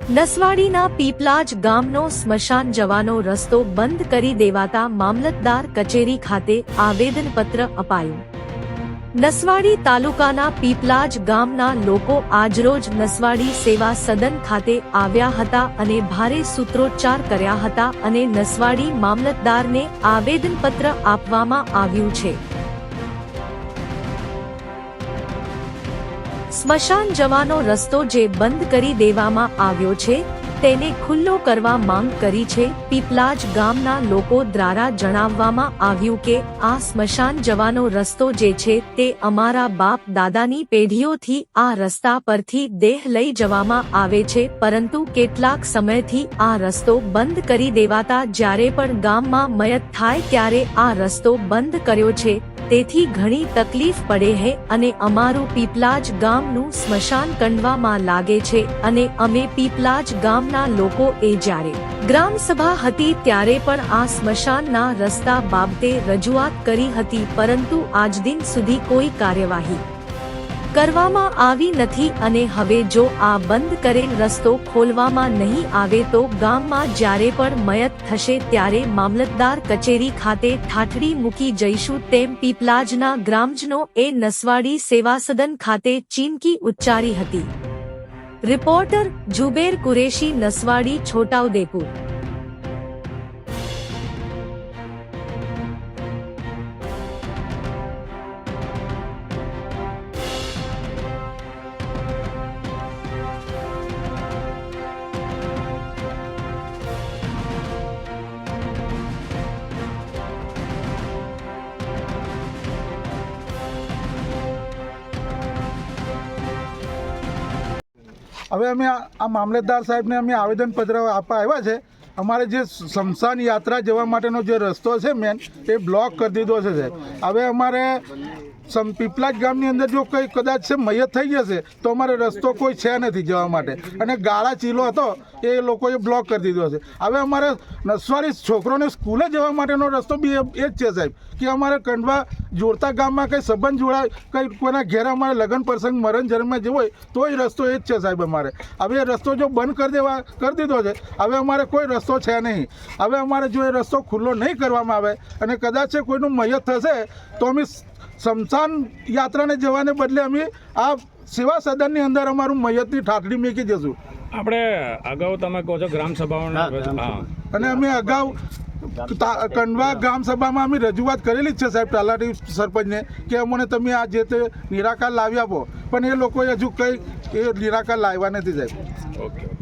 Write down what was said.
નસવાડીના પીપલાજ ગામનો સ્મશાન જવાનો રસ્તો બંધ કરી દેવાતા મામલતદાર કચેરી ખાતે આવેદનપત્ર અપાયું. નસવાડી તાલુકાના પીપલાજ ગામના લોકો આજરોજ નસવાડી સેવા સદન ખાતે આવ્યા હતા અને ભારે સૂત્રોચ્ચાર કર્યા હતા અને નસવાડી મામલતદારને આવેદનપત્ર આપવામાં આવ્યું છે. સ્મશાન જવાનો રસ્તો જે બંધ કરી દેવામાં આવ્યો છે તેને ખુલ્લો કરવા માંગ કરી છે. પીપલાજ ગામના લોકો દ્વારા જણાવવામાં આવ્યું કે આ સ્મશાન જવાનો રસ્તો જે છે તે અમારા બાપ દાદાની પેઢીઓથી આ રસ્તા પરથી દેહ લઈ જવામાં આવે છે, પરંતુ કેટલાક સમયથી આ રસ્તો બંધ કરી દેવાતા જ્યારે પણ ગામમાં મયત થાય ત્યારે આ રસ્તો બંધ કર્યો છે, તેથી ઘણી તકલીફ પડે છે અને અમારું પીપલાજ ગામનું સ્મશાન કંડવામાં લાગે છે અને અમે પીપલાજ ગામના લોકો એ જ્યારે ગ્રામસભા હતી ત્યારે પણ આ સ્મશાનના રસ્તા બાબતે રજૂઆત કરી હતી, પરંતુ આજ દિન સુધી કોઈ કાર્યવાહી કરવામાં આવી નથી અને હવે જો આ બંધ કરેલ રસ્તો ખોલવામાં નહીં આવે તો ગામમાં જ્યારે પણ મયત થશે ત્યારે મામલતદાર કચેરી ખાતે ઠાઠડી મૂકી જઈશું તેમ પીપલાજના ગ્રામજનો એ નસવાડી સેવા સદન ખાતે ચીમકી ઉચ્ચારી હતી. રિપોર્ટર જુબેર કુરેશી, નસવાડી, છોટાઉદેપુર. હવે અમે આ મામલતદાર સાહેબને અમે આવેદનપત્ર આપવા આવ્યા છે. અમારે જે સ્મશાન યાત્રા જવા માટેનો જે રસ્તો છે મેન એ બ્લોક કરી દીધો છે સાહેબ. હવે અમારે પીપલાજ ગામની અંદર જો કંઈ કદાચ છે મયત થઈ જશે તો અમારે રસ્તો કોઈ છે નથી જવા માટે, અને ગાળા ચીલો હતો એ લોકોએ બ્લોક કરી દીધો છે. હવે અમારે નસવાડી છોકરોને સ્કૂલે જવા માટેનો રસ્તો બી એ જ છે સાહેબ, કે અમારે કંડવા જોડતા ગામમાં કંઈ સંબંધ જોડાય, કંઈ કોઈના ઘેર અમારે લગ્ન પ્રસંગ મરણ જન્મ જેવો હોય તો એ રસ્તો એ જ છે સાહેબ અમારે. હવે એ રસ્તો જો બંધ કરી દીધો છે, હવે અમારે કોઈ રસ્તો છે નહીં. હવે અમારે જો એ રસ્તો ખુલ્લો નહીં કરવામાં આવે અને કદાચ કોઈનું મયત થશે તો અમે સ્મશાન યાત્રાને જવાને બદલે અમે આ સેવા સદનની અંદર અમારું મયતની ઠાઠડી મૂકી જશું. આપણે અગાઉ તમે કહો છો ગ્રામસભાઓના, અને અમે અગાઉ કંડવા ગ્રામસભામાં અમે રજૂઆત કરેલી જ છે સાહેબ તલાટી સરપંચને કે અમને તમે આ જે તે નિરાકાર લાવી આપો, પણ એ લોકોએ હજુ કંઈ એ નિરાકાર લાવ્યા નથી સાહેબ. ઓકે.